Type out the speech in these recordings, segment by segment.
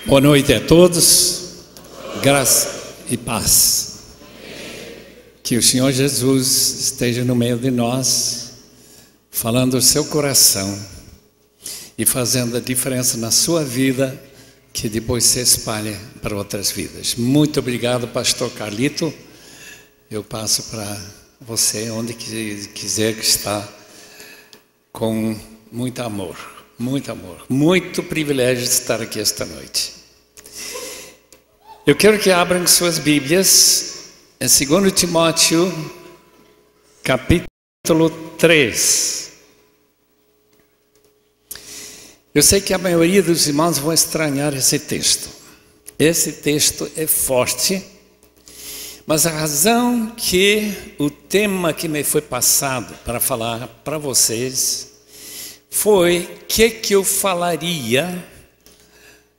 Boa noite a todos, graça e paz. Que o Senhor Jesus esteja no meio de nós, falando o seu coração e fazendo a diferença na sua vida, que depois se espalhe para outras vidas. Muito obrigado, pastor Carlito. Eu passo para você, onde quiser que está, com muito amor, muito privilégio de estar aqui esta noite. Eu quero que abram suas Bíblias em 2 Timóteo, capítulo 3. Eu sei que a maioria dos irmãos vão estranhar esse texto. Esse texto é forte, mas a razão que o tema que me foi passado para falar para vocês foi o que eu falaria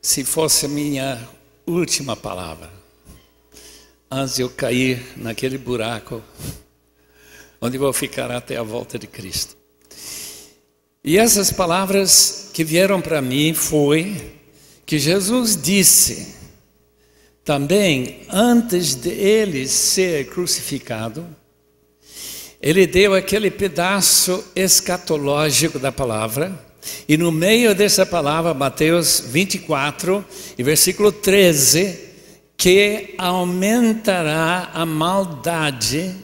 se fosse a minha última palavra, antes de eu cair naquele buraco onde vou ficar até a volta de Cristo. E essas palavras que vieram para mim foi que Jesus disse também, antes de ele ser crucificado, ele deu aquele pedaço escatológico da palavra. E no meio dessa palavra, Mateus 24, e versículo 13, que aumentará a maldade,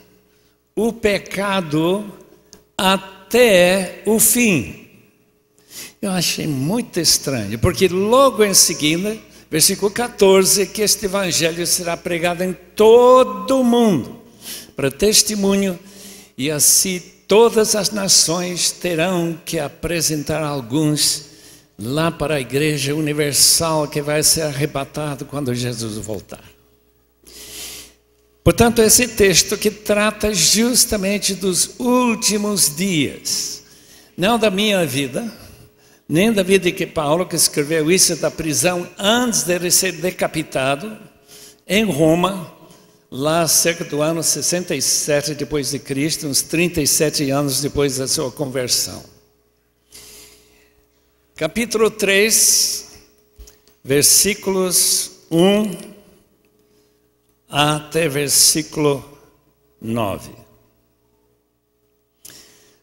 o pecado, até o fim. Eu achei muito estranho, porque logo em seguida, versículo 14, que este evangelho será pregado em todo o mundo, para testemunho, e assim todas as nações terão que apresentar alguns lá para a igreja universal que vai ser arrebatado quando Jesus voltar. Portanto, esse texto que trata justamente dos últimos dias, não da minha vida, nem da vida de Paulo, que escreveu isso da prisão antes de ele ser decapitado em Roma, lá cerca do ano 67 depois de Cristo, uns 37 anos depois da sua conversão. Capítulo 3, versículos 1 até versículo 9.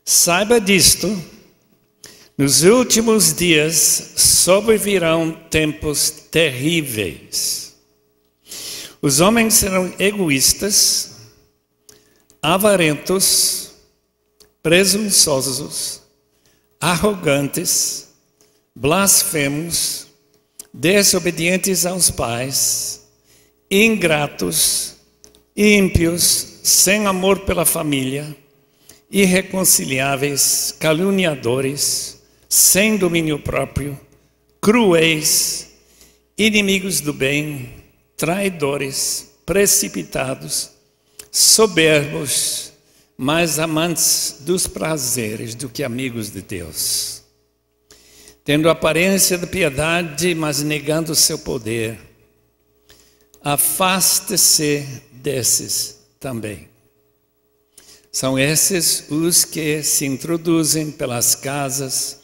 Saiba disto, nos últimos dias sobrevirão tempos terríveis. Os homens serão egoístas, avarentos, presunçosos, arrogantes, blasfemos, desobedientes aos pais, ingratos, ímpios, sem amor pela família, irreconciliáveis, caluniadores, sem domínio próprio, cruéis, inimigos do bem, traidores, precipitados, soberbos, mais amantes dos prazeres do que amigos de Deus, tendo aparência de piedade, mas negando o seu poder. Afaste-se desses também. São esses os que se introduzem pelas casas,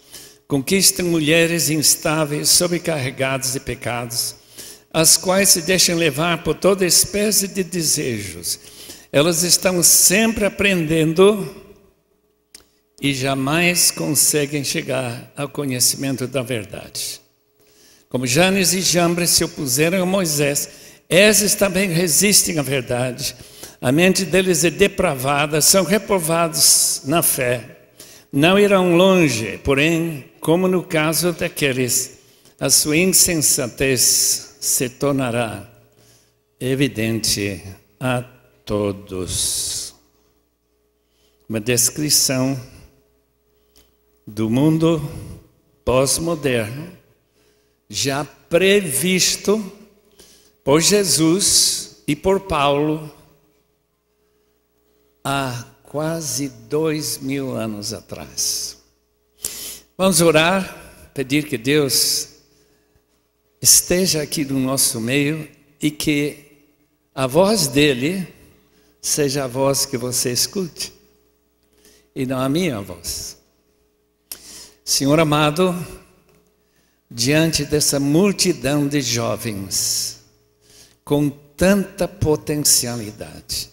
conquistam mulheres instáveis, sobrecarregadas de pecados, as quais se deixam levar por toda espécie de desejos. Elas estão sempre aprendendo e jamais conseguem chegar ao conhecimento da verdade. Como Janes e Jambres se opuseram a Moisés, esses também resistem à verdade. A mente deles é depravada, são reprovados na fé. Não irão longe, porém, como no caso daqueles, a sua insensatez se tornará evidente a todos. Uma descrição do mundo pós-moderno, já previsto por Jesus e por Paulo há quase 2000 anos atrás. Vamos orar, pedir que Deus esteja aqui no nosso meio e que a voz dele seja a voz que você escute e não a minha voz. Senhor amado, diante dessa multidão de jovens com tanta potencialidade.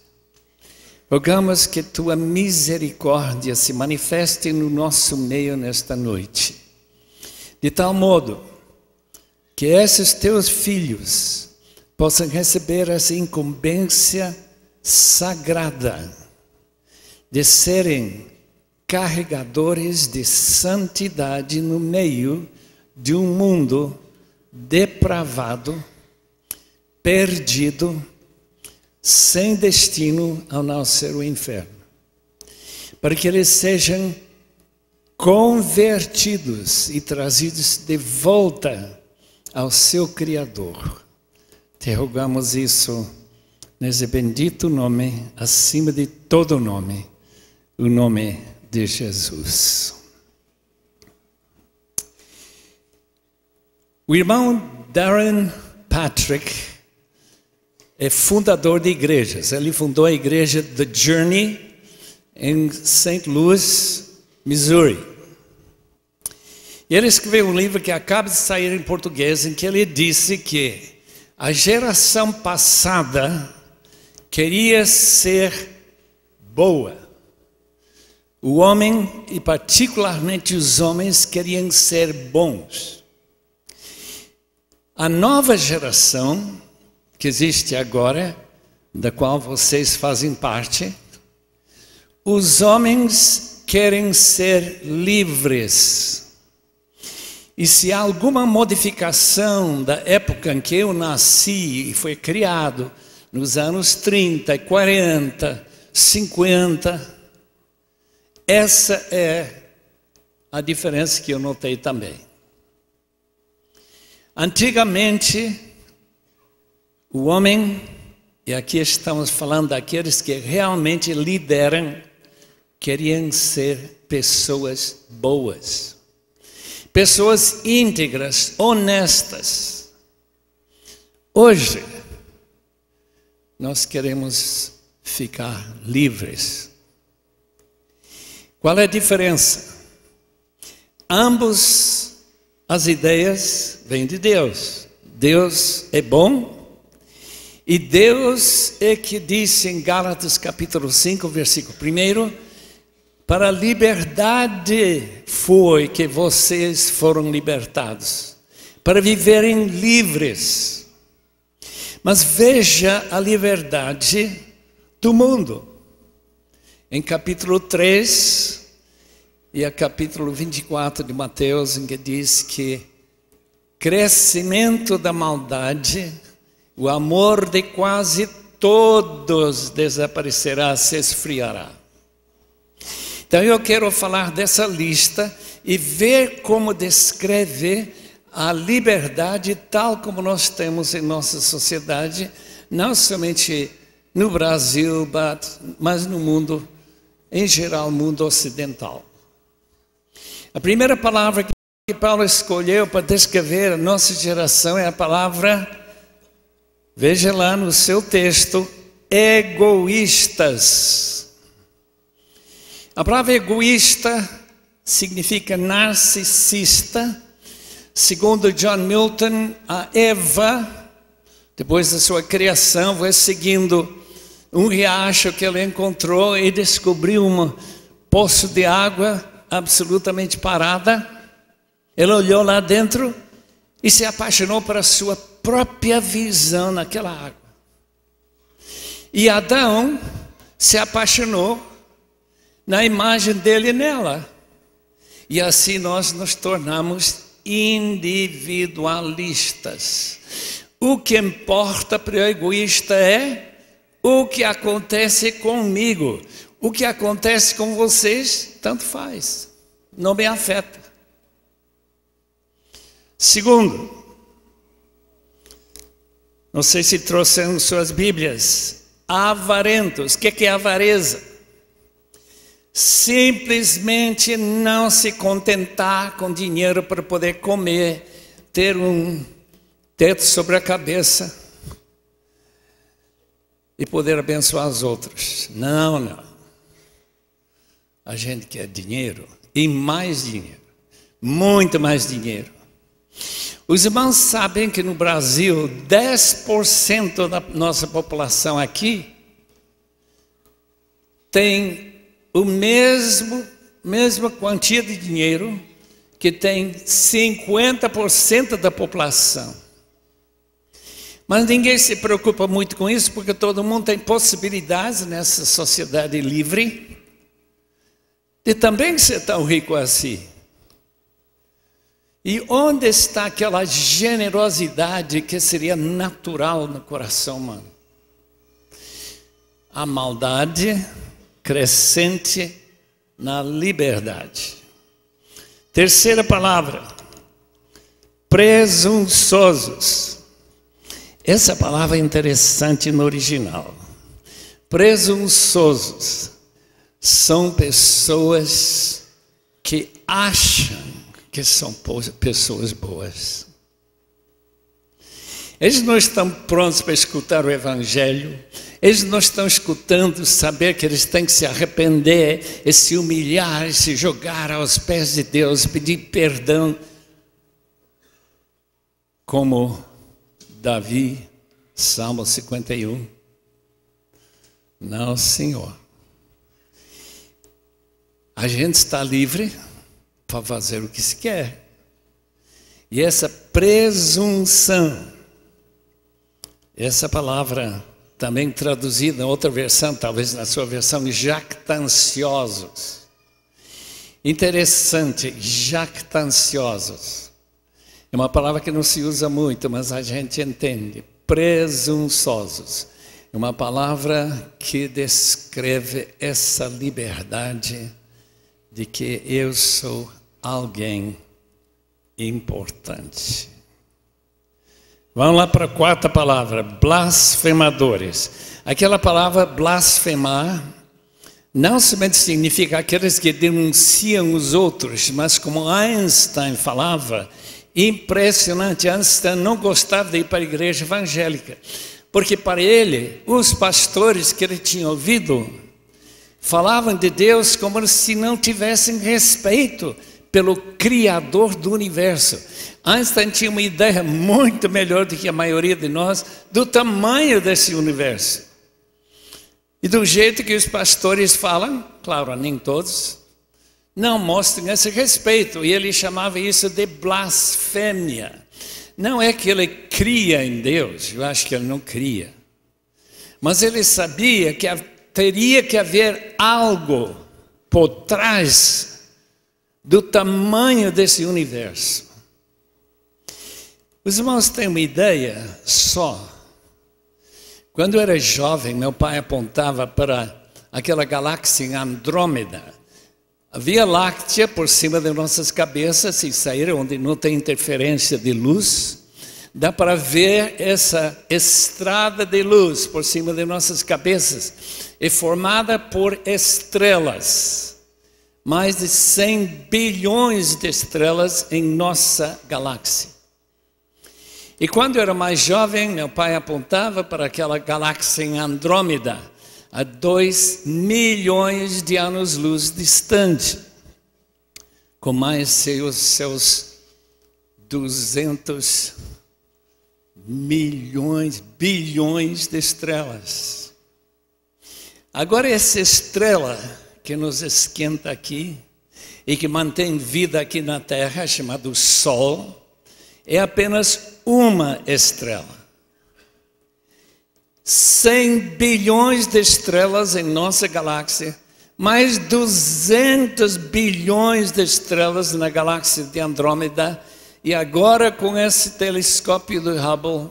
Rogamos que tua misericórdia se manifeste no nosso meio nesta noite, de tal modo que esses teus filhos possam receber essa incumbência sagrada de serem carregadores de santidade no meio de um mundo depravado, perdido, sem destino ao não ser o inferno. Para que eles sejam convertidos e trazidos de volta ao seu Criador. Te rogamos isso nesse bendito nome, acima de todo nome, o nome de Jesus. O irmão Darren Patrick é fundador de igrejas. Ele fundou a igreja The Journey em St. Louis, Missouri. E ele escreveu um livro que acaba de sair em português, em que ele disse que a geração passada queria ser boa. O homem, e particularmente os homens, queriam ser bons. A nova geração que existe agora, da qual vocês fazem parte, os homens querem ser livres. E se há alguma modificação da época em que eu nasci e foi criado, nos anos 30, 40, 50, essa é a diferença que eu notei também. Antigamente, o homem, e aqui estamos falando daqueles que realmente lideram, queriam ser pessoas boas, pessoas íntegras, honestas. Hoje, nós queremos ficar livres. Qual é a diferença? Ambos as ideias vêm de Deus. Deus é bom. E Deus é que disse em Gálatas capítulo 5, versículo 1, para a liberdade foi que vocês foram libertados, para viverem livres. Mas veja a liberdade do mundo. Em capítulo 3 e a capítulo 24 de Mateus, em que diz que crescimento da maldade, o amor de quase todos desaparecerá, se esfriará. Então eu quero falar dessa lista e ver como descreve a liberdade tal como nós temos em nossa sociedade, não somente no Brasil, mas no mundo, em geral, mundo ocidental. A primeira palavra que Paulo escolheu para descrever a nossa geração é a palavra, veja lá no seu texto, egoístas. A palavra egoísta significa narcisista. Segundo John Milton, a Eva, depois da sua criação, foi seguindo um riacho que ela encontrou e descobriu um poço de água absolutamente parada. Ela olhou lá dentro e se apaixonou por a sua própria visão naquela água. E Adão se apaixonou na imagem dele nela. E assim nós nos tornamos individualistas. O que importa para o egoísta é o que acontece comigo. O que acontece com vocês, tanto faz. Não me afeta. Segundo, não sei se trouxeram suas Bíblias, avarentos. O que é avareza? Simplesmente não se contentar com dinheiro para poder comer, ter um teto sobre a cabeça e poder abençoar os outros. Não, não. A gente quer dinheiro e mais dinheiro, muito mais dinheiro. Os irmãos sabem que no Brasil, 10% da nossa população aqui tem mesma quantia de dinheiro que tem 50% da população. Mas ninguém se preocupa muito com isso, porque todo mundo tem possibilidades nessa sociedade livre de também ser tão rico assim. E onde está aquela generosidade que seria natural no coração humano? A maldade crescente na liberdade. Terceira palavra, presunçosos. Essa palavra é interessante no original. Presunçosos são pessoas que acham que são pessoas boas. Eles não estão prontos para escutar o Evangelho. Eles não estão escutando saber que eles têm que se arrepender, e se humilhar, e se jogar aos pés de Deus, pedir perdão. Como Davi, Salmo 51. Não, Senhor. A gente está livre para fazer o que se quer. E essa presunção, essa palavra também traduzida em outra versão, talvez na sua versão, jactanciosos. Interessante, jactanciosos. É uma palavra que não se usa muito, mas a gente entende. Presunçosos. É uma palavra que descreve essa liberdade de que eu sou alguém importante. Vamos lá para a quarta palavra, blasfemadores. Aquela palavra blasfemar não somente significa aqueles que denunciam os outros, mas como Einstein falava, impressionante, Einstein não gostava de ir para a igreja evangélica, porque para ele, os pastores que ele tinha ouvido, falavam de Deus como se não tivessem respeito pelo Criador do universo. Einstein tinha uma ideia muito melhor do que a maioria de nós do tamanho desse universo. E do jeito que os pastores falam, claro, nem todos, não mostram esse respeito. E ele chamava isso de blasfêmia. Não é que ele cria em Deus, eu acho que ele não cria. Mas ele sabia que teria que haver algo por trás do tamanho desse universo. Os irmãos têm uma ideia só. Quando eu era jovem, meu pai apontava para aquela galáxia em Andrômeda. A Via Láctea por cima de nossas cabeças, se sair onde não tem interferência de luz, dá para ver essa estrada de luz por cima de nossas cabeças. É formada por estrelas. Mais de 100 bilhões de estrelas em nossa galáxia. E quando eu era mais jovem, meu pai apontava para aquela galáxia em Andrômeda, a 2 milhões de anos-luz distante, com mais seus 200 bilhões de estrelas. Agora essa estrela que nos esquenta aqui e que mantém vida aqui na Terra, chamado Sol, é apenas uma estrela. 100 bilhões de estrelas em nossa galáxia, mais 200 bilhões de estrelas na galáxia de Andrômeda, e agora com esse telescópio do Hubble,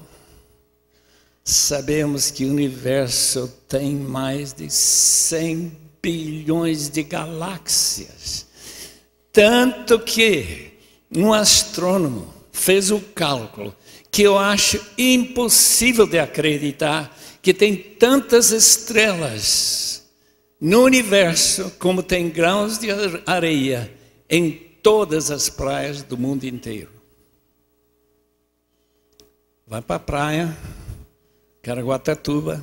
sabemos que o universo tem mais de 100 bilhões de galáxias. Tanto que um astrônomo fez o cálculo que eu acho impossível de acreditar que tem tantas estrelas no universo como tem grãos de areia em todas as praias do mundo inteiro. Vai para a praia, Caraguatatuba,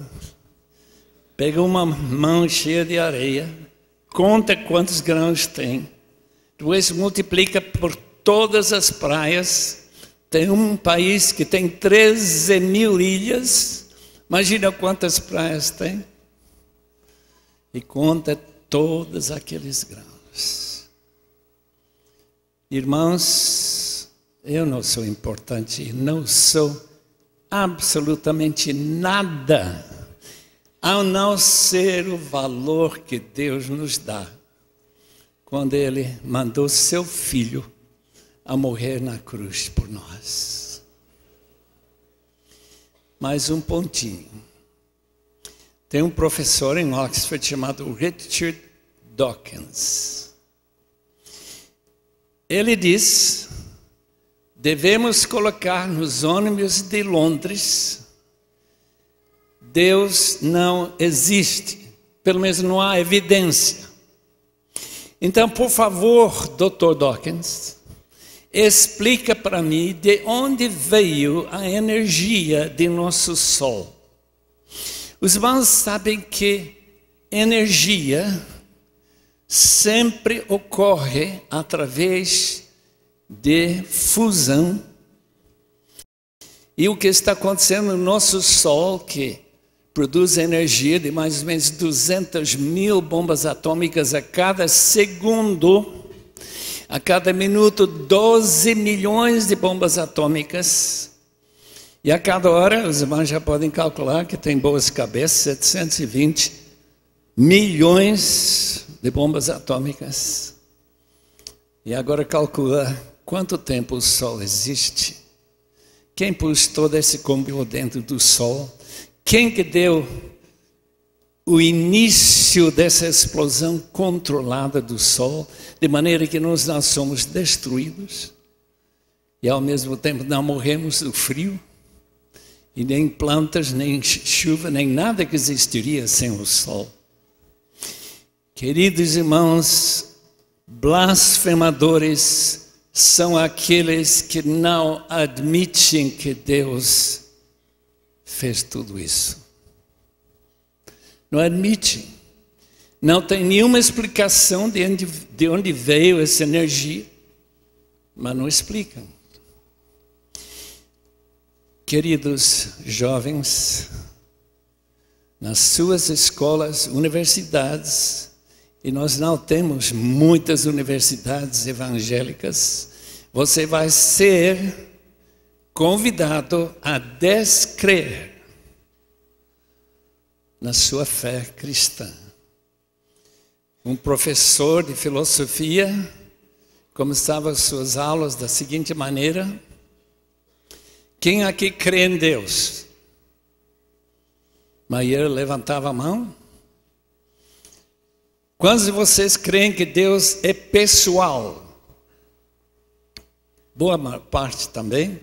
pega uma mão cheia de areia, conta quantos grãos tem, depois multiplica por todas as praias, Tem um país que tem 13 mil ilhas. Imagina quantas praias tem. E conta todos aqueles grãos. Irmãos, eu não sou importante, não sou absolutamente nada, ao não ser o valor que Deus nos dá, quando Ele mandou seu Filho a morrer na cruz por nós. Mais um pontinho. Tem um professor em Oxford chamado Richard Dawkins. Ele diz: devemos colocar nos ônibus de Londres, Deus não existe, pelo menos não há evidência. Então, por favor, Dr. Dawkins, explica para mim de onde veio a energia de nosso Sol. Os irmãos sabem que energia sempre ocorre através de fusão. E o que está acontecendo no nosso Sol, que produz energia de mais ou menos 200 mil bombas atômicas a cada segundo, a cada minuto 12 milhões de bombas atômicas, e a cada hora, os irmãos já podem calcular que tem boas cabeças, 720 milhões de bombas atômicas. E agora calcula quanto tempo o Sol existe. Quem pôs todo esse combustível dentro do Sol? Quem que deu o início dessa explosão controlada do Sol, de maneira que nós não somos destruídos e ao mesmo tempo não morremos do frio? E nem plantas, nem chuva, nem nada que existiria sem o Sol. Queridos irmãos, blasfemadores são aqueles que não admitem que Deus fez tudo isso. Não admitem. Não tem nenhuma explicação de onde veio essa energia, mas não explicam. Queridos jovens, nas suas escolas, universidades, e nós não temos muitas universidades evangélicas, você vai ser convidado a descrer na sua fé cristã. Um professor de filosofia começava suas aulas da seguinte maneira: quem aqui crê em Deus? Maia levantava a mão. Quantos de vocês creem que Deus é pessoal? Boa parte também.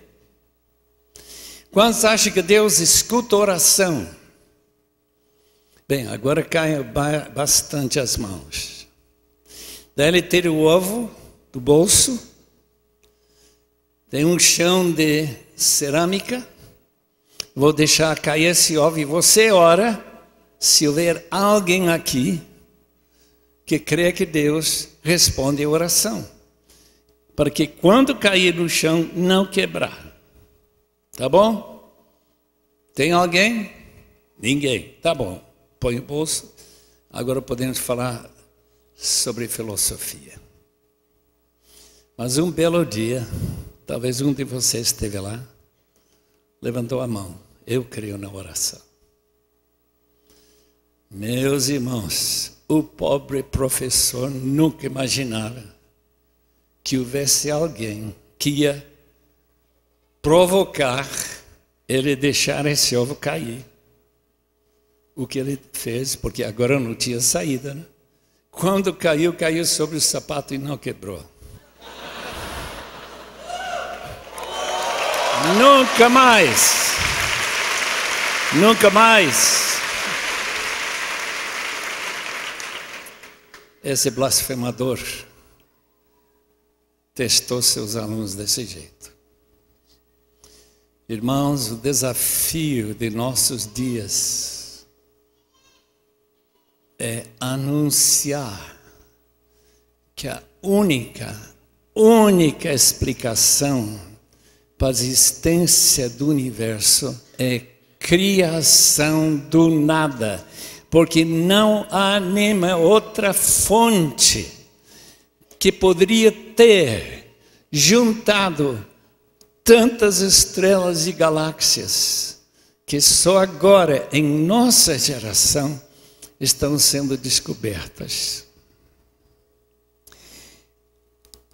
Quantos acham que Deus escuta oração? Bem, agora caem bastante as mãos. Daí ele tira o ovo do bolso. Tem um chão de cerâmica. Vou deixar cair esse ovo e você ora, se houver alguém aqui que crê que Deus responde a oração, para que quando cair no chão não quebrar. Tá bom? Tem alguém? Ninguém. Tá bom. Põe o bolso. Agora podemos falar sobre filosofia. Mas um belo dia, talvez um de vocês esteve lá, levantou a mão. Eu creio na oração. Meus irmãos, o pobre professor nunca imaginava que houvesse alguém que ia provocar ele deixar esse ovo cair. O que ele fez, porque agora não tinha saída, né? Quando caiu, caiu sobre o sapato e não quebrou. Nunca mais. Nunca mais. Esse blasfemador testou seus alunos desse jeito. Irmãos, o desafio de nossos dias é anunciar que a única explicação para a existência do universo é criação do nada, porque não há nenhuma outra fonte que poderia ter juntado tantas estrelas e galáxias que só agora, em nossa geração, estão sendo descobertas.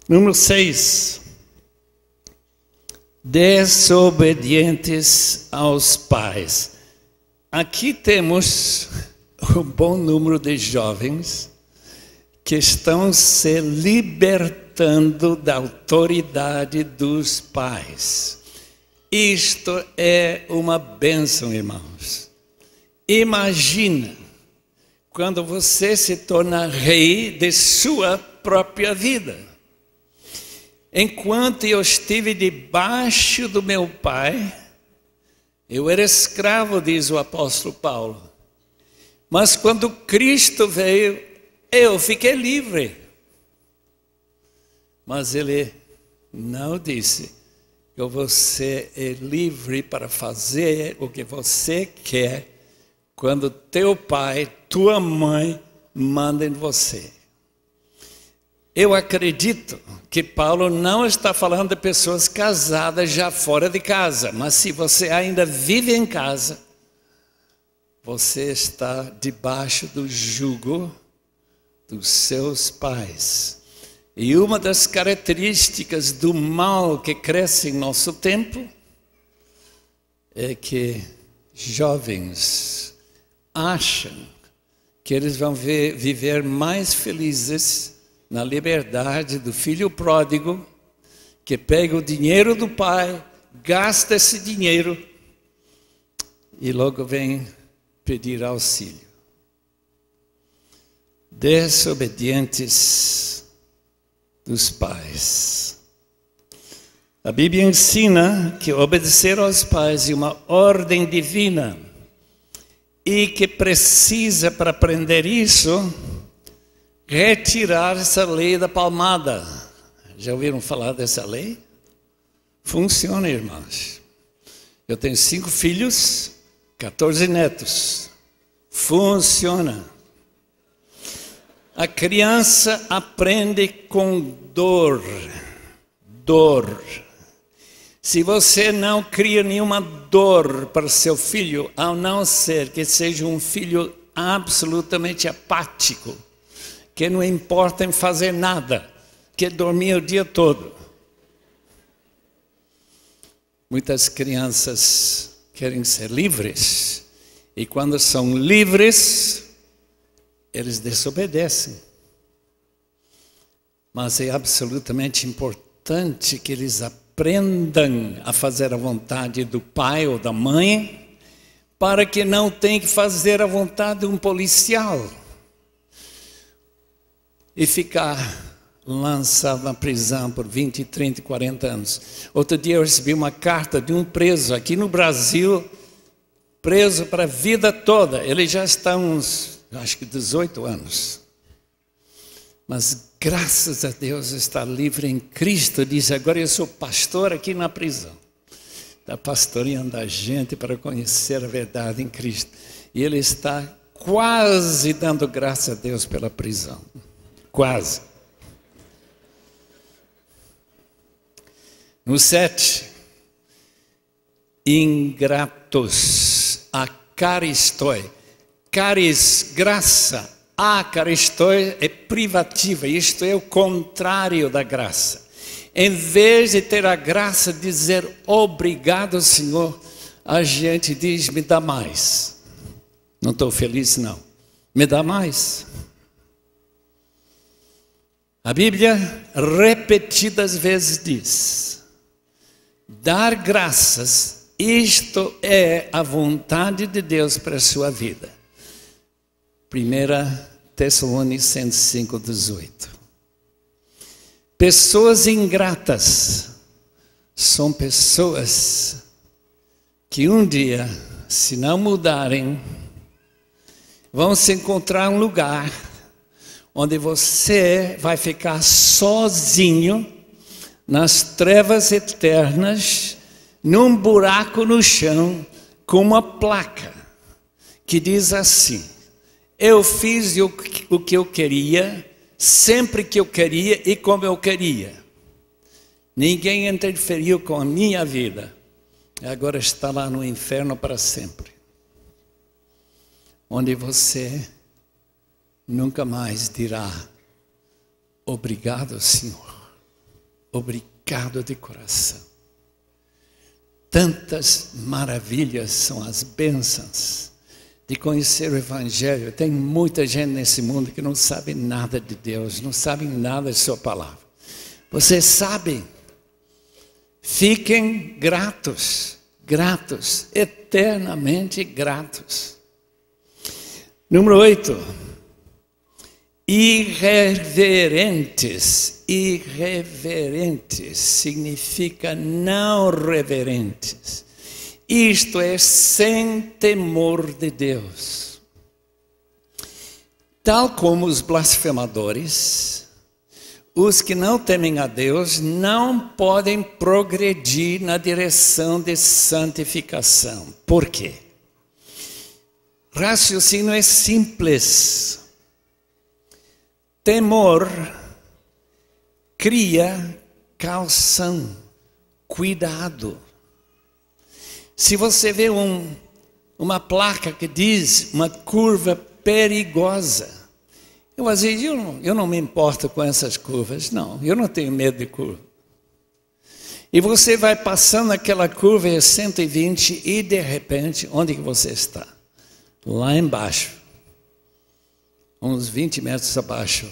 Número 6. Desobedientes aos pais. Aqui temos um bom número de jovens que estão se libertando da autoridade dos pais. Isto é uma bênção, irmãos. Imagina quando você se torna rei de sua própria vida. Enquanto eu estive debaixo do meu pai, eu era escravo, diz o apóstolo Paulo. Mas quando Cristo veio, eu fiquei livre. Mas ele não disse que você é livre para fazer o que você quer quando teu pai, tua mãe mandam em você. Eu acredito que Paulo não está falando de pessoas casadas já fora de casa, mas se você ainda vive em casa, você está debaixo do jugo dos seus pais. E uma das características do mal que cresce em nosso tempo é que jovens acham que eles vão viver mais felizes na liberdade do filho pródigo, que pega o dinheiro do pai, gasta esse dinheiro e logo vem pedir auxílio. Desobedientes dos pais. A Bíblia ensina que obedecer aos pais é uma ordem divina e que precisa, para aprender isso, retirar essa lei da palmada. Já ouviram falar dessa lei? Funciona, irmãos. Eu tenho 5 filhos, 14 netos. Funciona. A criança aprende com dor. Dor. Se você não cria nenhuma dor para seu filho, ao não ser que seja um filho absolutamente apático, que não importa em fazer nada, que dormia o dia todo. Muitas crianças querem ser livres, e quando são livres, eles desobedecem. Mas é absolutamente importante que eles aprendam a fazer a vontade do pai ou da mãe, para que não tenham que fazer a vontade de um policial e ficar lançado na prisão por 20, 30, 40 anos. Outro dia eu recebi uma carta de um preso aqui no Brasil, preso para a vida toda. Ele já está uns, acho que 18 anos. Mas graças a Deus está livre em Cristo. Diz, agora eu sou pastor aqui na prisão. Está pastoreando a gente para conhecer a verdade em Cristo. E ele está quase dando graças a Deus pela prisão. Quase. No 7, ingratos, acaristoi. Caris, graça. Acaristoi é privativa, isto é o contrário da graça. Em vez de ter a graça de dizer obrigado, Senhor, a gente diz, me dá mais. Não estou feliz, não. Me dá mais. A Bíblia repetidas vezes diz, dar graças, isto é a vontade de Deus para a sua vida. 1 Tessalonicenses 5:18. Pessoas ingratas são pessoas que um dia, se não mudarem, vão se encontrar um lugar onde você vai ficar sozinho nas trevas eternas, num buraco no chão com uma placa que diz assim: eu fiz o que eu queria, sempre que eu queria e como eu queria. Ninguém interferiu com a minha vida. Agora está lá no inferno para sempre, onde você nunca mais dirá: obrigado, Senhor, obrigado de coração. Tantas maravilhas são as bênçãos de conhecer o Evangelho. Tem muita gente nesse mundo que não sabe nada de Deus, não sabe nada de sua palavra. Vocês sabem, fiquem gratos, gratos, eternamente gratos. Número 8. Irreverentes. Irreverentes significa não reverentes. Isto é, sem temor de Deus. Tal como os blasfemadores, os que não temem a Deus não podem progredir na direção de santificação. Por quê? Raciocínio é simples. Temor cria caução, cuidado. Se você vê uma placa que diz uma curva perigosa, às vezes eu não me importo com essas curvas, não, eu não tenho medo de curva. E você vai passando aquela curva a 120 e de repente, onde que você está? Lá embaixo, uns 20 metros abaixo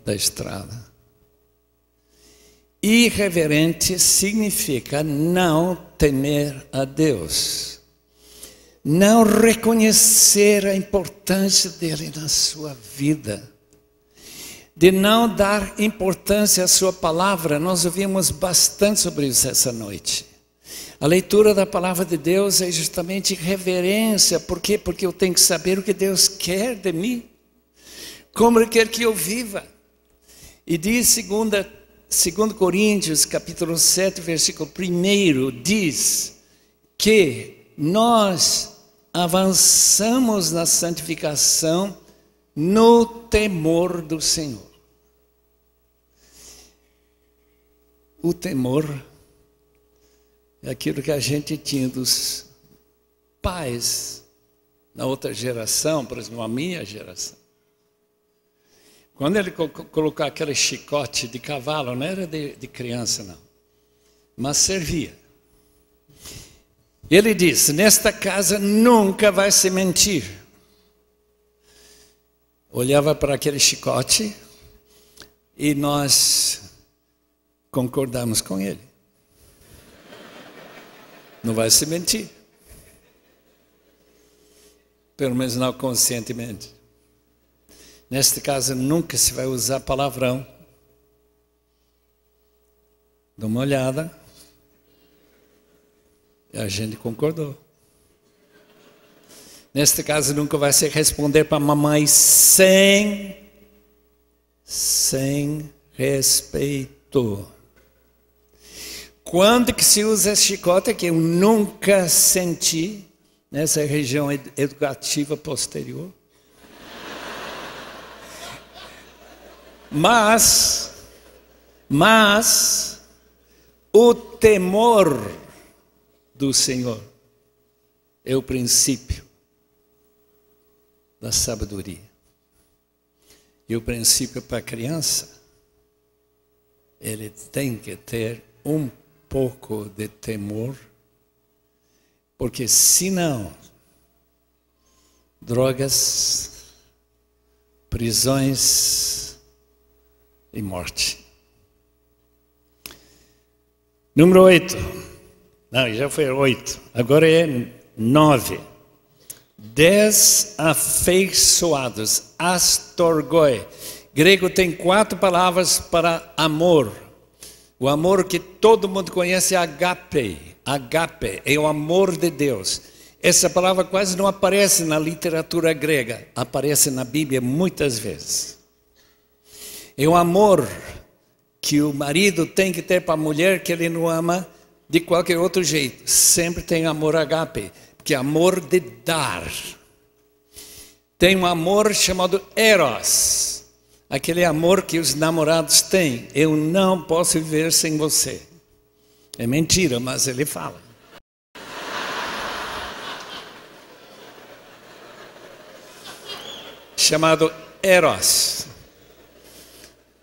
da estrada. Irreverente significa não temer a Deus, não reconhecer a importância dele na sua vida, de não dar importância à sua palavra. Nós ouvimos bastante sobre isso essa noite. A leitura da palavra de Deus é justamente reverência. Por quê? Porque eu tenho que saber o que Deus quer de mim, como Ele quer que eu viva. E diz 2 Coríntios, capítulo 7, versículo 1, diz que nós avançamos na santificação no temor do Senhor. O temor é aquilo que a gente tinha dos pais na outra geração, por exemplo, a minha geração. Quando ele colocou aquele chicote de cavalo, não era de criança não, mas servia. Ele disse: nesta casa nunca vai se mentir. Olhava para aquele chicote e nós concordamos com ele. Não vai se mentir. Pelo menos não conscientemente. Nesta casa nunca se vai usar palavrão. Dá uma olhada. E a gente concordou. Nesta casa nunca vai se responder para a mamãe sem respeito. Quando que se usa chicote, que eu nunca senti nessa região educativa posterior. Mas o temor do Senhor é o princípio da sabedoria. E o princípio para a criança, ele tem que ter um pouco de temor, porque senão, drogas, prisões e morte. Número 8. Não, já foi 8. Agora é 9. Desafeiçoados. Astorgoi. Grego tem 4 palavras para amor. O amor que todo mundo conhece é agape. Agape é o amor de Deus. Essa palavra quase não aparece na literatura grega. Aparece na Bíblia muitas vezes. É o amor que o marido tem que ter para a mulher que ele não ama de qualquer outro jeito. Sempre tem amor agape, que é amor de dar. Tem um amor chamado eros, aquele amor que os namorados têm. Eu não posso viver sem você. É mentira, mas ele fala. Chamado eros.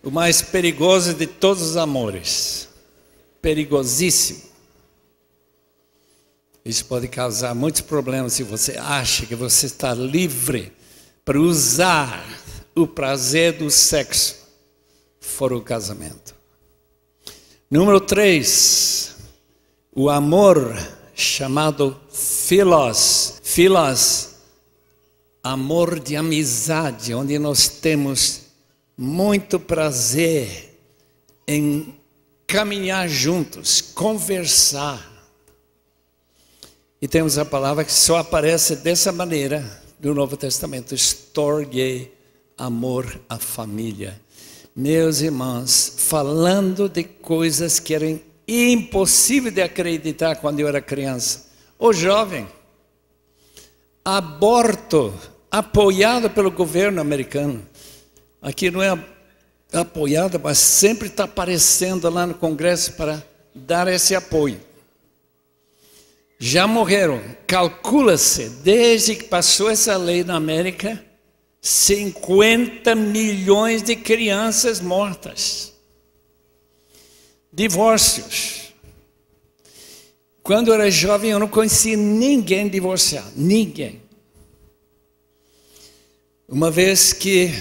O mais perigoso de todos os amores. Perigosíssimo. Isso pode causar muitos problemas se você acha que você está livre para usar o prazer do sexo fora o casamento. Número 3, o amor chamado philos. Philos, amor de amizade, onde nós temos muito prazer em caminhar juntos, conversar. E temos a palavra que só aparece dessa maneira no Novo Testamento, storge, amor à família. Meus irmãos, falando de coisas que eram impossíveis de acreditar quando eu era criança. Ô jovem, aborto apoiado pelo governo americano. Aqui não é apoiado, mas sempre está aparecendo lá no Congresso para dar esse apoio. Já morreram, calcula-se, desde que passou essa lei na América, 50 milhões de crianças mortas. Divórcios. Quando eu era jovem, eu não conhecia ninguém divorciado, ninguém. Uma vez que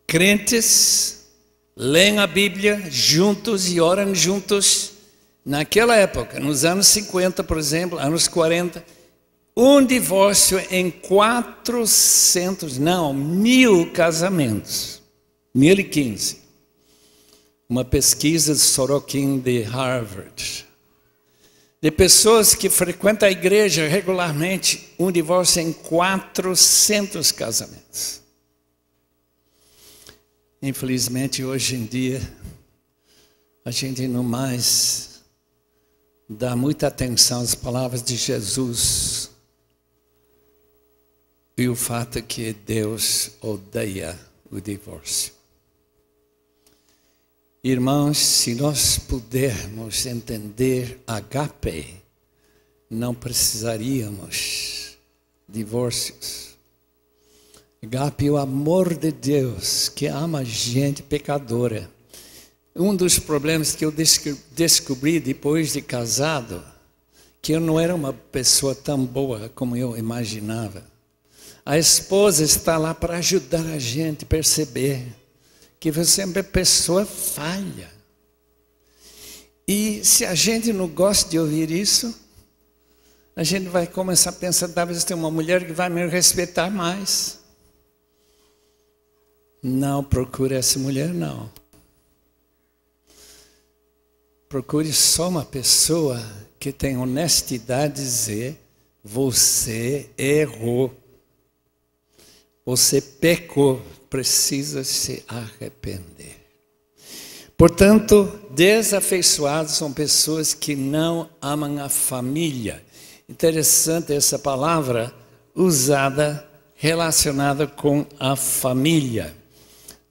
crentes leem a Bíblia juntos e oram juntos, naquela época, nos anos 50, por exemplo, anos 40, um divórcio em 1.000 casamentos. 1015. Uma pesquisa de Sorokin de Harvard. De pessoas que frequentam a igreja regularmente, um divórcio em 400 casamentos. Infelizmente, hoje em dia, a gente não mais dá muita atenção às palavras de Jesus e o fato que Deus odeia o divórcio. Irmãos, se nós pudermos entender agape, não precisaríamos divórcios. Agape é o amor de Deus que ama gente pecadora. Um dos problemas que eu descobri depois de casado, que eu não era uma pessoa tão boa como eu imaginava. A esposa está lá para ajudar a gente a perceber que você é uma pessoa falha. E se a gente não gosta de ouvir isso, a gente vai começar a pensar, talvez tem uma mulher que vai me respeitar mais. Não procure essa mulher, não. Procure só uma pessoa que tem honestidade de dizer, você errou. Você pecou, precisa se arrepender. Portanto, desafeiçoados são pessoas que não amam a família. Interessante essa palavra usada, relacionada com a família.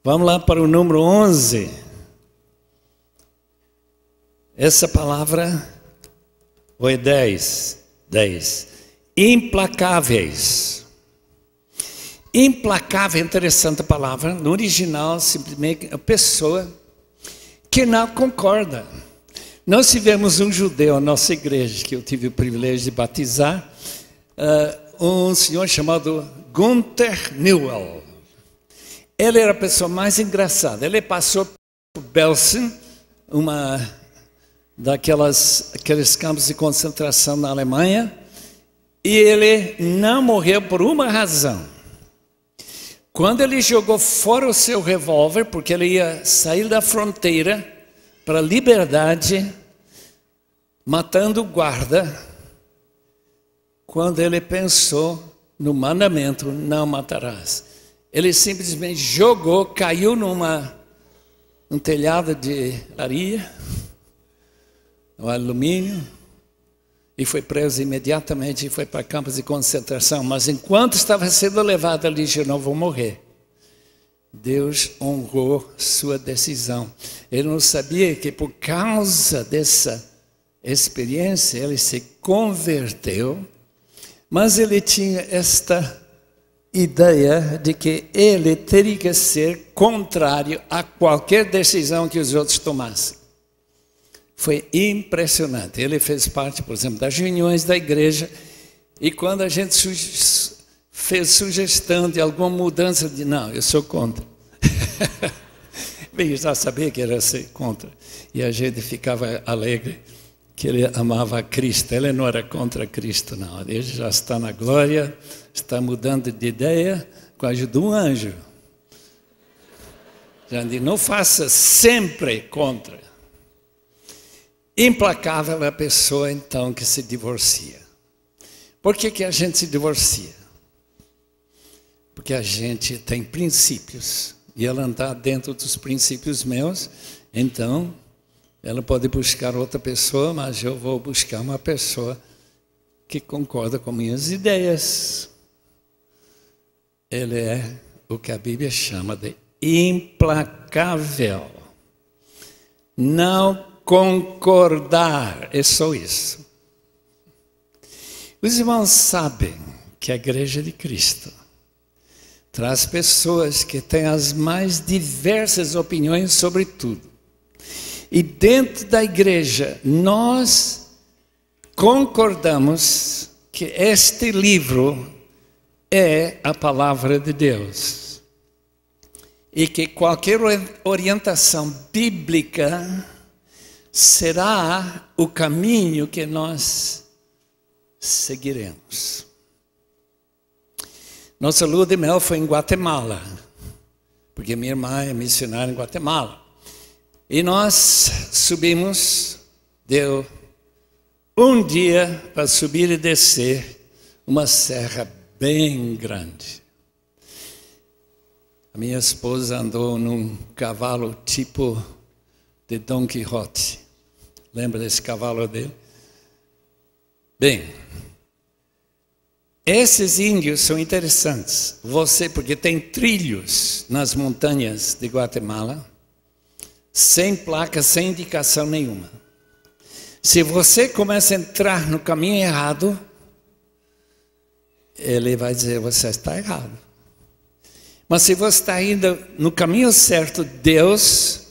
Vamos lá para o número 11. Essa palavra, ou é 10? 10. Implacáveis. Implacável, interessante a palavra. No original, simplesmente a pessoa que não concorda. Nós tivemos um judeu na nossa igreja, que eu tive o privilégio de batizar, um senhor chamado Gunther Newell. Ele era a pessoa mais engraçada. Ele passou por Belsen, aqueles campos de concentração na Alemanha, e ele não morreu por uma razão. Quando ele jogou fora o seu revólver, porque ele ia sair da fronteira para a liberdade, matando o guarda, quando ele pensou no mandamento, não matarás. Ele simplesmente jogou, caiu num telhado de areia, no alumínio, e foi preso imediatamente e foi para campos de concentração. Mas enquanto estava sendo levado ali, disse: eu não vou morrer. Deus honrou sua decisão. Ele não sabia que por causa dessa experiência ele se converteu, mas ele tinha esta ideia de que ele teria que ser contrário a qualquer decisão que os outros tomassem. Foi impressionante. Ele fez parte, por exemplo, das reuniões da igreja, e quando a gente fez sugestão de alguma mudança, de não, eu sou contra. Bem, eu já sabia que era ser contra, e a gente ficava alegre que ele amava a Cristo. Ele não era contra Cristo, não. Ele já está na glória, está mudando de ideia com a ajuda de um anjo. Já diz: não faça sempre contra. Implacável é a pessoa, então, que se divorcia. Por que a gente se divorcia? Porque a gente tem princípios, e ela está dentro dos princípios meus, então ela pode buscar outra pessoa, mas eu vou buscar uma pessoa que concorda com minhas ideias. Ele é o que a Bíblia chama de implacável. Não concordar, é só isso. Os irmãos sabem que a Igreja de Cristo traz pessoas que têm as mais diversas opiniões sobre tudo. E dentro da igreja, nós concordamos que este livro é a palavra de Deus. E que qualquer orientação bíblica será o caminho que nós seguiremos. Nossa lua de mel foi em Guatemala, porque minha irmã é missionária em Guatemala. E nós subimos, deu um dia para subir e descer uma serra bem grande. A minha esposa andou num cavalo tipo de Dom Quixote. Lembra desse cavalo dele? Bem, esses índios são interessantes. Porque tem trilhos nas montanhas de Guatemala, sem placa, sem indicação nenhuma. Se você começa a entrar no caminho errado, ele vai dizer: você está errado. Mas se você está indo no caminho certo, Deus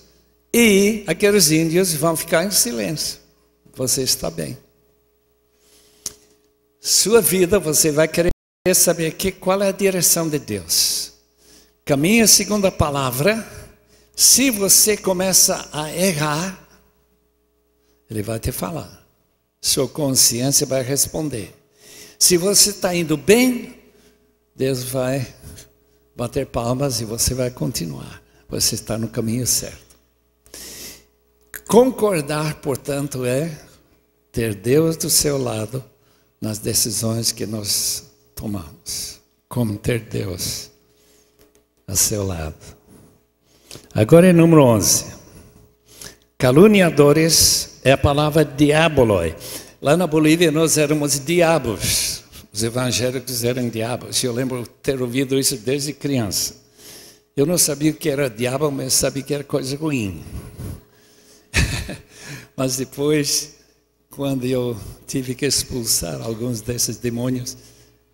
e aqueles índios vão ficar em silêncio. Você está bem. Sua vida, você vai querer saber qual é a direção de Deus. Caminha segundo a palavra. Se você começa a errar, ele vai te falar. Sua consciência vai responder. Se você está indo bem, Deus vai bater palmas e você vai continuar. Você está no caminho certo. Concordar, portanto, é ter Deus do seu lado nas decisões que nós tomamos. Como ter Deus a seu lado. Agora é número 11. Caluniadores é a palavra diaboloi. Lá na Bolívia nós éramos diabos. Os evangélicos eram diabos. Eu lembro ter ouvido isso desde criança. Eu não sabia o que era diabo, mas sabia que era coisa ruim. Mas depois, quando eu tive que expulsar alguns desses demônios,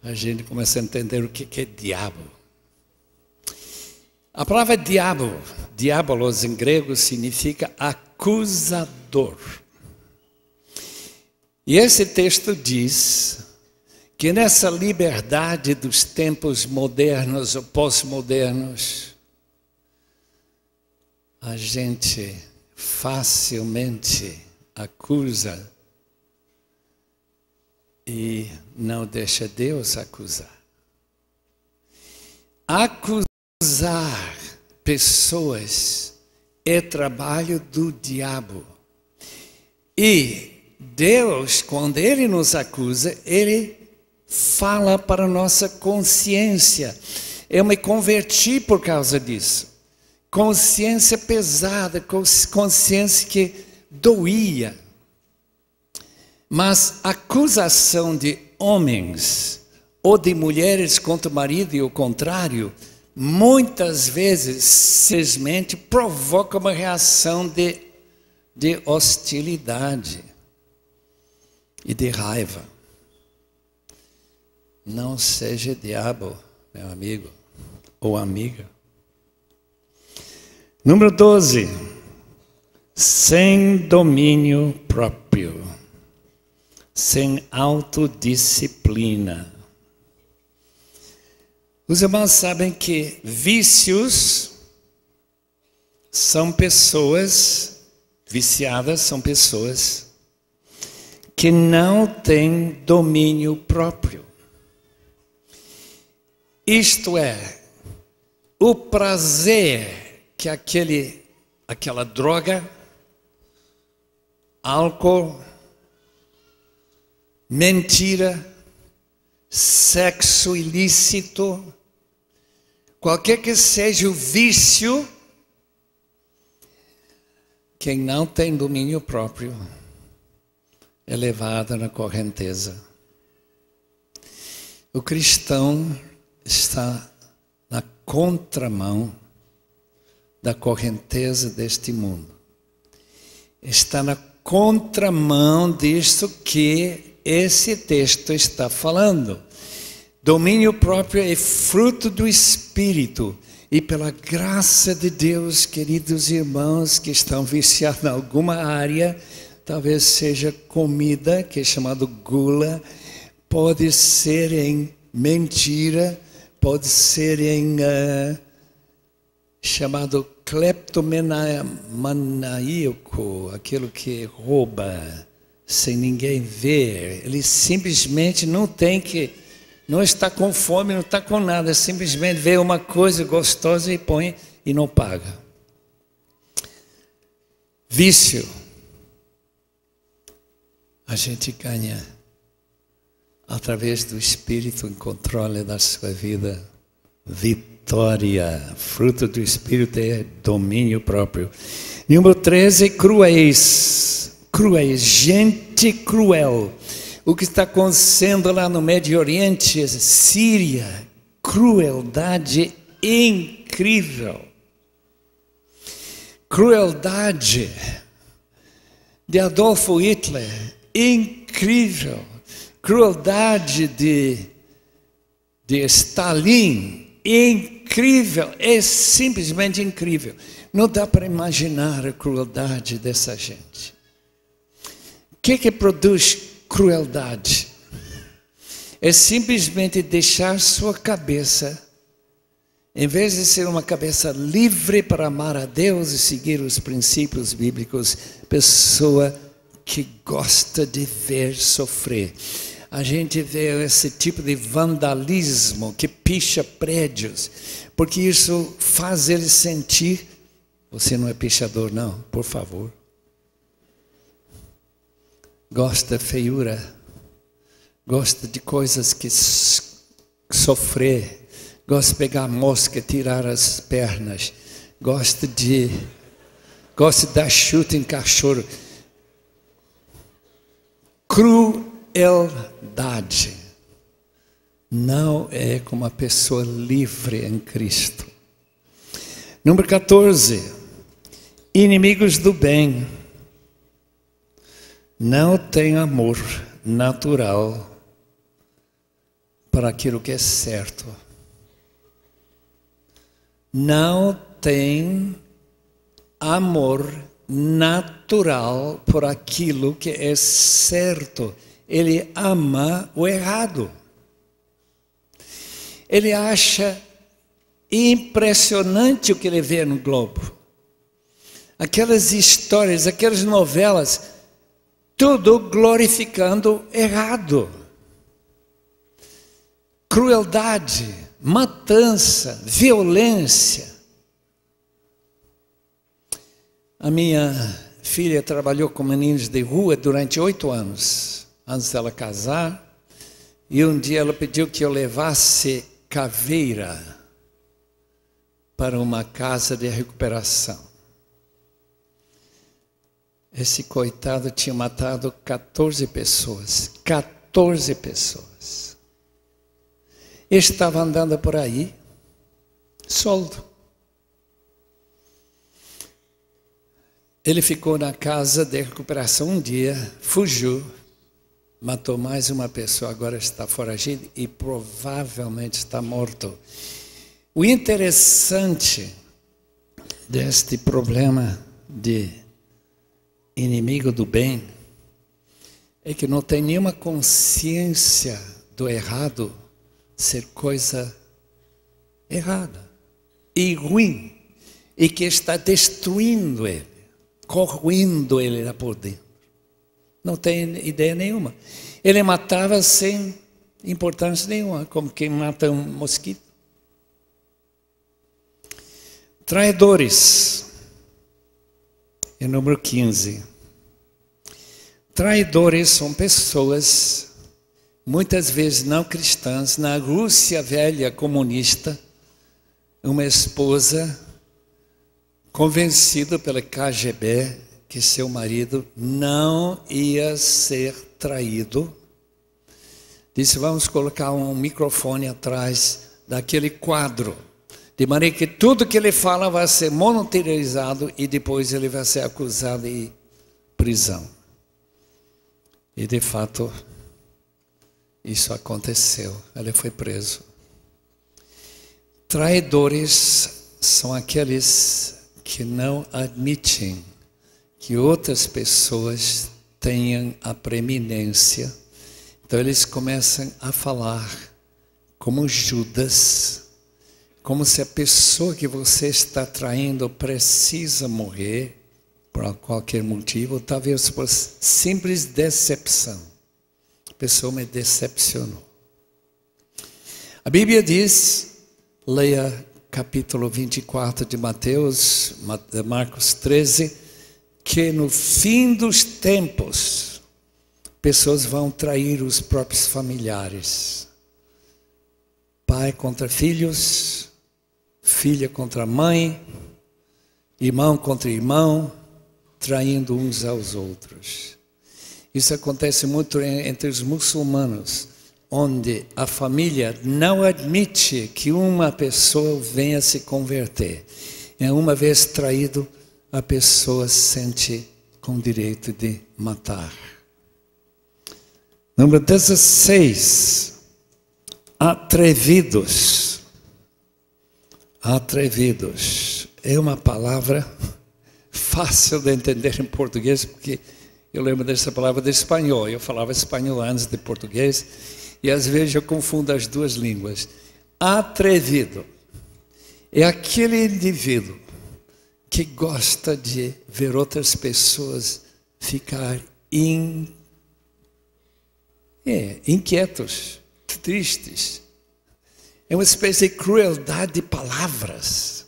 a gente começou a entender o que é diabo. A palavra diabo, diabolos em grego, significa acusador. E esse texto diz que nessa liberdade dos tempos modernos ou pós-modernos, a gente facilmente acusa e não deixa Deus acusar. Acusar pessoas é trabalho do diabo. E Deus, quando Ele nos acusa, Ele fala para a nossa consciência. Eu me converti por causa disso. Consciência pesada, consciência que doía. Mas acusação de homens ou de mulheres contra o marido e o contrário, muitas vezes simplesmente provoca uma reação de hostilidade e de raiva. Não seja diabo, meu amigo ou amiga. Número 12. Sem domínio próprio, sem autodisciplina. Os irmãos sabem que vícios são pessoas, viciadas são pessoas que não têm domínio próprio. Isto é, o prazer que aquela droga, álcool, mentira, sexo ilícito, qualquer que seja o vício, quem não tem domínio próprio é levado na correnteza. O cristão está na contramão da correnteza deste mundo. Está na contramão disso que esse texto está falando. Domínio próprio é fruto do Espírito. E pela graça de Deus, queridos irmãos que estão viciados em alguma área, talvez seja comida, que é chamado gula, pode ser em mentira, pode ser em chamado cleptomaníaco, aquilo que rouba sem ninguém ver. Ele simplesmente não está com fome, não está com nada, simplesmente vê uma coisa gostosa e põe e não paga. Vício. A gente ganha através do Espírito em controle da sua vida. Vitória. Fruto do Espírito é domínio próprio. Número 13, cruéis. Cruéis, gente cruel. O que está acontecendo lá no Médio Oriente, Síria, crueldade incrível. Crueldade de Adolfo Hitler, incrível. Crueldade de Stalin, incrível. É simplesmente incrível. Não dá para imaginar a crueldade dessa gente. O que produz crueldade? É simplesmente deixar sua cabeça, em vez de ser uma cabeça livre para amar a Deus e seguir os princípios bíblicos, pessoa que gosta de ver sofrer. A gente vê esse tipo de vandalismo que picha prédios, porque isso faz ele sentir, você não é pichador não, por favor. Gosta de feiura, gosta de coisas que sofrer, gosta de pegar mosca e tirar as pernas, gosta de dar chute em cachorro. Crueldade não é como uma pessoa livre em Cristo. Número 14, inimigos do bem. Não tem amor natural para aquilo que é certo. Não tem amor natural por aquilo que é certo. Ele ama o errado. Ele acha impressionante o que ele vê no Globo. Aquelas histórias, aquelas novelas, tudo glorificando errado. Crueldade, matança, violência. A minha filha trabalhou com meninos de rua durante 8 anos, antes dela casar. E um dia ela pediu que eu levasse caveira para uma casa de recuperação. Esse coitado tinha matado 14 pessoas. 14 pessoas. Estava andando por aí, solto. Ele ficou na casa de recuperação um dia, fugiu, matou mais uma pessoa, agora está foragido e provavelmente está morto. O interessante deste problema de inimigo do bem é que não tem nenhuma consciência do errado ser coisa errada e ruim, e que está destruindo ele, corroendo ele lá por dentro. Não tem ideia nenhuma. Ele matava sem importância nenhuma, como quem mata um mosquito. Traidores. É número 15. Traidores são pessoas, muitas vezes não cristãs. Na Rússia velha comunista, uma esposa convencida pela KGB que seu marido não ia ser traído, disse: vamos colocar um microfone atrás daquele quadro, de maneira que tudo que ele fala vai ser monitorizado e depois ele vai ser acusado de prisão. E de fato, isso aconteceu. Ele foi preso. Traidores são aqueles que não admitem que outras pessoas tenham a preeminência. Então eles começam a falar como Judas, como se a pessoa que você está traindo precisa morrer por qualquer motivo, talvez por simples decepção. A pessoa me decepcionou. A Bíblia diz, leia capítulo 24 de Mateus, Marcos 13, que no fim dos tempos, pessoas vão trair os próprios familiares. Pai contra filhos, filha contra mãe, irmão contra irmão, traindo uns aos outros. Isso acontece muito entre os muçulmanos, onde a família não admite que uma pessoa venha se converter. E uma vez traído, a pessoa se sente com direito de matar. Número 16. Atrevidos. Atrevidos. É uma palavra fácil de entender em português, porque eu lembro dessa palavra de espanhol. Eu falava espanhol antes de português. E às vezes eu confundo as duas línguas. Atrevido é aquele indivíduo que gosta de ver outras pessoas ficar inquietos, tristes. É uma espécie de crueldade de palavras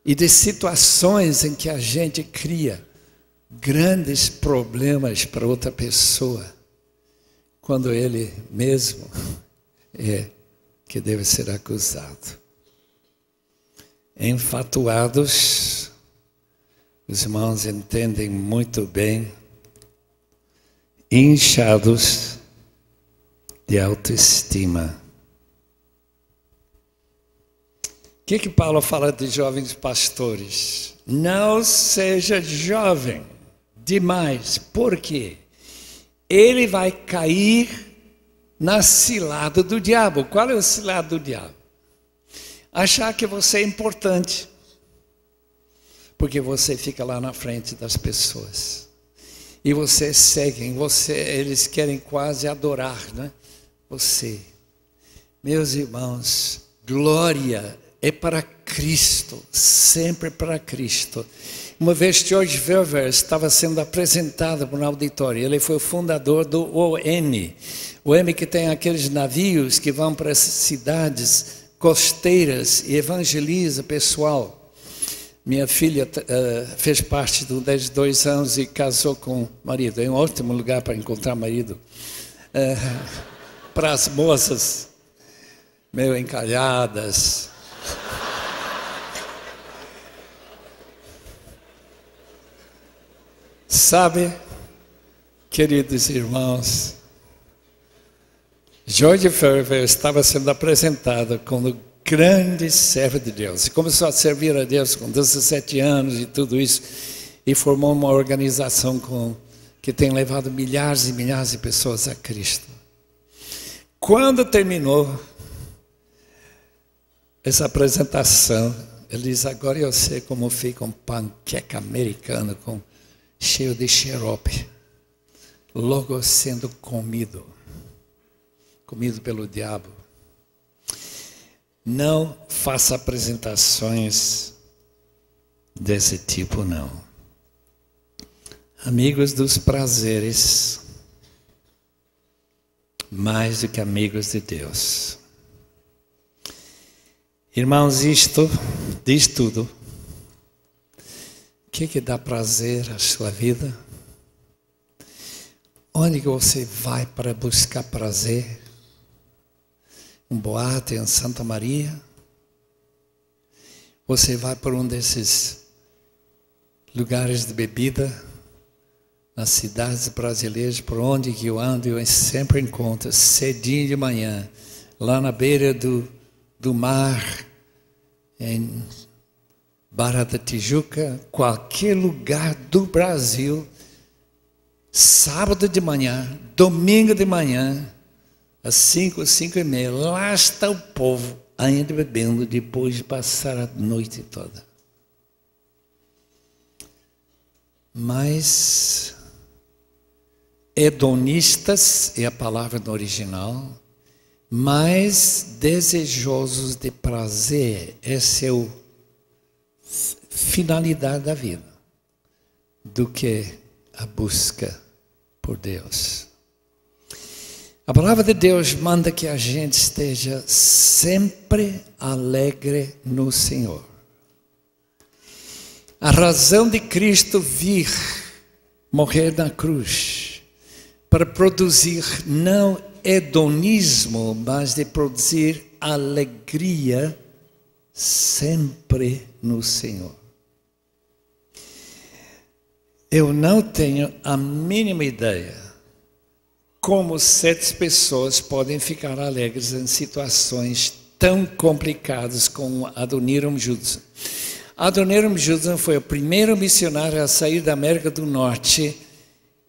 e de situações em que a gente cria grandes problemas para outra pessoa, quando ele mesmo é que deve ser acusado. Enfatuados, os irmãos entendem muito bem, inchados de autoestima. O que Paulo fala de jovens pastores? Não seja jovem demais. Por quê? Ele vai cair na cilada do diabo. Qual é o cilado do diabo? Achar que você é importante, porque você fica lá na frente das pessoas. E você seguem, eles querem quase adorar, né? Você. Meus irmãos, glória é para Cristo, sempre para Cristo. Uma vez George Verwer estava sendo apresentado para um auditório. Ele foi o fundador do OM. O OM que tem aqueles navios que vão para as cidades costeiras e evangeliza pessoal. Minha filha fez parte desde 2 anos e casou com o marido. É um ótimo lugar para encontrar marido. Para as moças meio encalhadas. Sabe, queridos irmãos, George Verwer estava sendo apresentado como grande servo de Deus. E começou a servir a Deus com 17 anos e tudo isso. E formou uma organização que tem levado milhares e milhares de pessoas a Cristo. Quando terminou essa apresentação, ele diz: agora eu sei como fica um panqueca americano cheio de xarope, logo sendo comido pelo diabo. Não faça apresentações desse tipo, não. Amigos dos prazeres, mais do que amigos de Deus. Irmãos, isto diz tudo. O que dá prazer à sua vida? Onde que você vai para buscar prazer? Um boate em Santa Maria? Você vai para um desses lugares de bebida nas cidades brasileiras, por onde que eu ando, eu sempre encontro, cedinho de manhã, lá na beira do mar, em Barra da Tijuca, qualquer lugar do Brasil, sábado de manhã, domingo de manhã, às 5h30, lá está o povo ainda bebendo depois de passar a noite toda. Mas hedonistas é a palavra no original, mais desejosos de prazer, essa é a finalidade da vida, do que a busca por Deus. A palavra de Deus manda que a gente esteja sempre alegre no Senhor. A razão de Cristo vir morrer na cruz, para produzir não hedonismo, mas de produzir alegria sempre no Senhor. Eu não tenho a mínima ideia como certas pessoas podem ficar alegres em situações tão complicadas como Adoniram Judson. Adoniram Judson foi o primeiro missionário a sair da América do Norte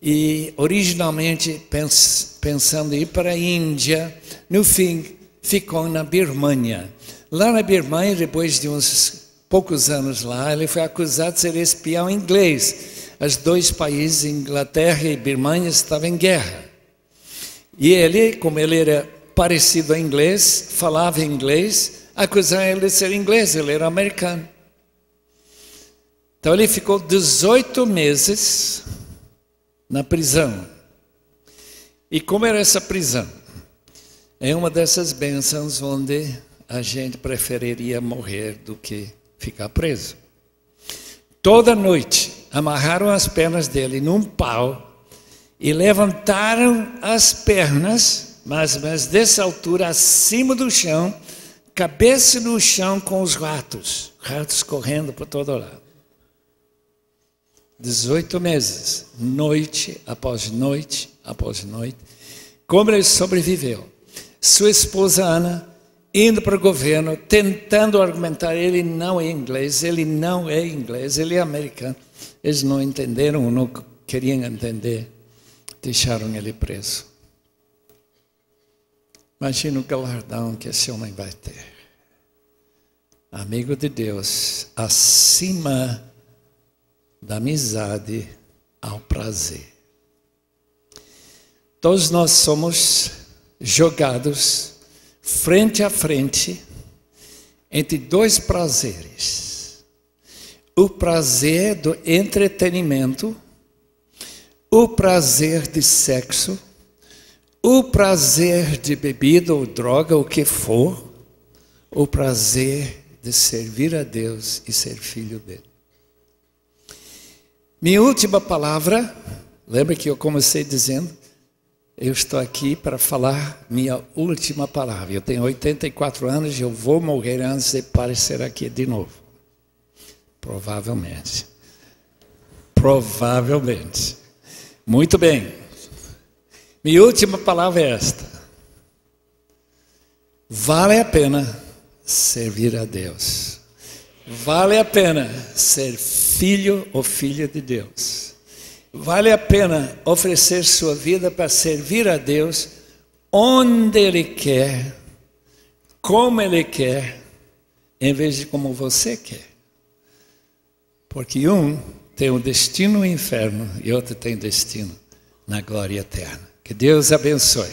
e originalmente pensando em ir para a Índia, no fim ficou na Birmânia. Lá na Birmânia, depois de uns poucos anos lá, ele foi acusado de ser espião inglês. Os dois países, Inglaterra e Birmânia, estavam em guerra. E ele, como ele era parecido a inglês, falava inglês, acusaram ele de ser inglês, ele era americano. Então ele ficou 18 meses na prisão. E como era essa prisão? É uma dessas bênçãos onde a gente preferiria morrer do que ficar preso. Toda noite amarraram as pernas dele num pau e levantaram as pernas, mais ou menos dessa altura, acima do chão, cabeça no chão com os ratos correndo por todo lado. 18 meses, noite após noite após noite. Como ele sobreviveu? Sua esposa Ana, indo para o governo, tentando argumentar, ele não é inglês, ele é americano. Eles não entenderam, não queriam entender, deixaram ele preso. Imagina o galardão que esse homem vai ter. Amigo de Deus, acima da amizade ao prazer. Todos nós somos jogados frente a frente entre dois prazeres. O prazer do entretenimento, o prazer de sexo, o prazer de bebida ou droga, o que for, o prazer de servir a Deus e ser filho dele. Minha última palavra, lembra que eu comecei dizendo, eu estou aqui para falar minha última palavra. Eu tenho 84 anos e eu vou morrer antes de aparecer aqui de novo. Provavelmente. Provavelmente. Muito bem. Minha última palavra é esta. Vale a pena servir a Deus. Vale a pena ser filho ou filha de Deus. Vale a pena oferecer sua vida para servir a Deus onde Ele quer, como Ele quer, em vez de como você quer. Porque um tem um destino no inferno e outro tem destino na glória eterna. Que Deus abençoe.